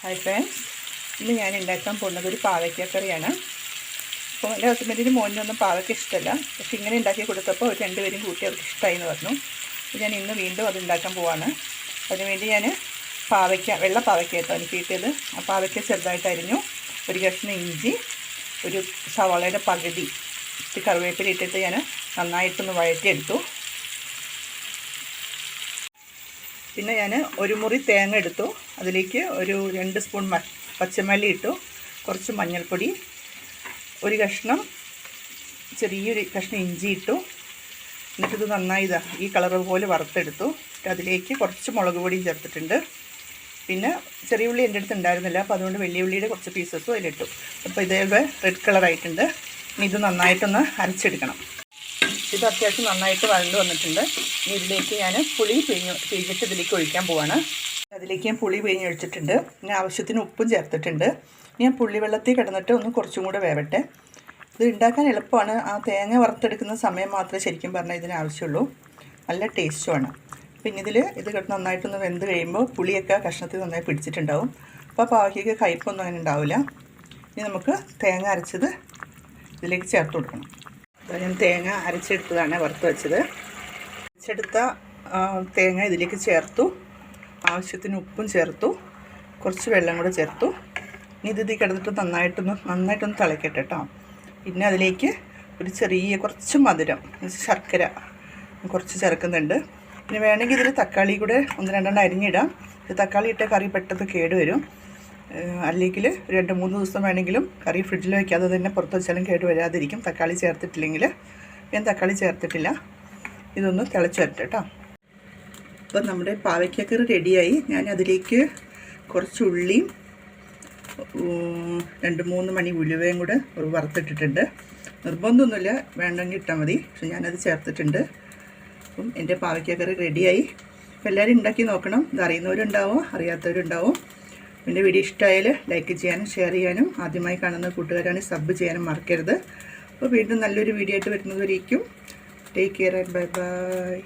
Hi friends, ഇന്ന് ഞാൻ ഉണ്ടാക്കാൻ പോകുന്നത് ഒരു പാവയ്ക്കക്കറിയാണ്. അപ്പോൾ എൻ്റെ ഹസ്ബൻഡിന് മോനൊന്നും പാവയ്ക്ക ഇഷ്ടമല്ല. പക്ഷേ ഇങ്ങനെ ഉണ്ടാക്കി കൊടുത്തപ്പോൾ അവർ രണ്ടുപേരും കൂട്ടി അവർക്ക് ഇഷ്ടമായി എന്ന് പറഞ്ഞു. അപ്പോൾ ഞാൻ ഇന്ന് വീണ്ടും അത് ഉണ്ടാക്കാൻ പോവാണ്. അതിനുവേണ്ടി ഞാൻ വെള്ള പാവയ്ക്കായിട്ടോ എനിക്ക് കിട്ടിയത്. ആ പാവയ്ക്ക ചെറുതായിട്ട് അരിഞ്ഞു. ഒരു കഷ്ണം ഇഞ്ചി, ഒരു സവാളയുടെ പകുതി കറിവേപ്പില ഇട്ടിട്ട് ഞാൻ നന്നായിട്ടൊന്ന് വഴറ്റിയെടുത്തു. പിന്നെ ഞാൻ ഒരു മുറി തേങ്ങ എടുത്തു. അതിലേക്ക് ഒരു 2 സ്പൂൺ പച്ചമല്ലി ഇട്ടു, കുറച്ച് മഞ്ഞൾപ്പൊടി, ഒരു ചെറിയൊരു കഷ്ണം ഇഞ്ചി ഇട്ടു. എന്നിട്ടിത് നന്നായി ഈ കളർ പോലെ വറുത്തെടുത്തു. അതിലേക്ക് കുറച്ച് മുളക് പൊടിയും ചേർത്തിട്ടുണ്ട്. പിന്നെ ചെറിയ ഉള്ളി എൻ്റെ അടുത്ത് ഉണ്ടായിരുന്നില്ല, അപ്പോൾ അതുകൊണ്ട് വലിയ ഉള്ളിയുടെ കുറച്ച് പീസസും അതിലിട്ടു. അപ്പോൾ ഇതേപോലെ റെഡ് കളറായിട്ടുണ്ട്. ഇനി ഇത് നന്നായിട്ടൊന്ന് അരച്ചെടുക്കണം. ഇത് അത്യാവശ്യം നന്നായിട്ട് വഴണ്ട് വന്നിട്ടുണ്ട്. ഇനി ഇതിലേക്ക് ഞാൻ പുളി പിഴിഞ്ഞിട്ട് ഇതിലേക്ക് ഒഴിക്കാൻ പോവാണ്. അതിലേക്ക് ഞാൻ പുളി പിഴിഞ്ഞൊഴിച്ചിട്ടുണ്ട്. പിന്നെ ആവശ്യത്തിന് ഉപ്പും ചേർത്തിട്ടുണ്ട്. ഞാൻ പുളി വെള്ളത്തിൽ കിടന്നിട്ട് ഒന്ന് കുറച്ചും കൂടെ വേവട്ടെ. ഇത് ഉണ്ടാക്കാൻ എളുപ്പമാണ്. ആ തേങ്ങ വറുത്തെടുക്കുന്ന സമയം മാത്രമേ ശരിക്കും പറഞ്ഞാൽ ഇതിനാവശ്യമുള്ളൂ. നല്ല ടേസ്റ്റുമാണ്. പിന്നെ ഇത് നന്നായിട്ടൊന്ന് വെന്ത് കഴിയുമ്പോൾ പുളിയൊക്കെ കഷ്ണത്തിൽ നന്നായി പിടിച്ചിട്ടുണ്ടാവും. അപ്പോൾ പാവയ്ക്കൊക്കെ കയ്പൊന്നും അങ്ങനെ ഉണ്ടാവില്ല. ഇനി നമുക്ക് തേങ്ങ അരച്ചത് ഇതിലേക്ക് ചേർത്ത് കൊടുക്കണം. ഞാൻ തേങ്ങ അരച്ചെടുത്തതാണ് വറുത്ത് വെച്ചത്. അരച്ചെടുത്ത തേങ്ങ ഇതിലേക്ക് ചേർത്തു. ആവശ്യത്തിന് ഉപ്പും ചേർത്തു, കുറച്ച് വെള്ളം കൂടെ ചേർത്തു. ഇനി ഇതിൽ കിടന്നിട്ട് നന്നായിട്ടൊന്ന് തിളക്കട്ടെ കേട്ടോ. പിന്നെ അതിലേക്ക് കുറച്ച് മധുരം, ശർക്കര കുറച്ച് ചേർക്കുന്നുണ്ട്. പിന്നെ വേണമെങ്കിൽ ഇതിൽ തക്കാളി കൂടെ 1-2 അരിഞ്ഞിടാം. തക്കാളി ഇട്ട കറി പെട്ടെന്ന് കേടുവരും. അല്ലെങ്കിൽ 2-3 ദിവസം വേണമെങ്കിലും കറി ഫ്രിഡ്ജിൽ വയ്ക്കാതെ തന്നെ പുറത്ത് വെച്ചാലും കേടുവരാതിരിക്കും. തക്കാളി ചേർത്തിട്ടില്ലെങ്കിൽ. ഞാൻ തക്കാളി ചേർത്തിട്ടില്ല. ഇതൊന്ന് തിളച്ച് വരട്ടെ കേട്ടോ. അപ്പോൾ നമ്മുടെ പാവയ്ക്കക്കറി റെഡിയായി. ഞാൻ അതിലേക്ക് കുറച്ച് ഉള്ളിയും 2-3 മണി ഉലുവയും കൂടെ വറുത്തിട്ടിട്ടുണ്ട്. നിർബന്ധമൊന്നുമില്ല, വേണമെങ്കിൽ ഇട്ടാൽ മതി. പക്ഷെ ഞാനത് ചേർത്തിട്ടുണ്ട്. അപ്പം എൻ്റെ പാവയ്ക്കക്കറി റെഡിയായി. അപ്പോൾ എല്ലാവരും ഉണ്ടാക്കി നോക്കണം. ഇത് അറിയുന്നവരുണ്ടാവും, അറിയാത്തവരുണ്ടാവും. എൻ്റെ വീഡിയോ ഇഷ്ടമായാൽ ലൈക്ക് ചെയ്യാനും ഷെയർ ചെയ്യാനും, ആദ്യമായി കാണുന്ന കൂട്ടുകാരാണെങ്കിൽ സബ് ചെയ്യാനും മറക്കരുത്. അപ്പോൾ വീണ്ടും നല്ലൊരു വീഡിയോ ആയിട്ട് വരുന്നതുവരേക്കും take care and bye by.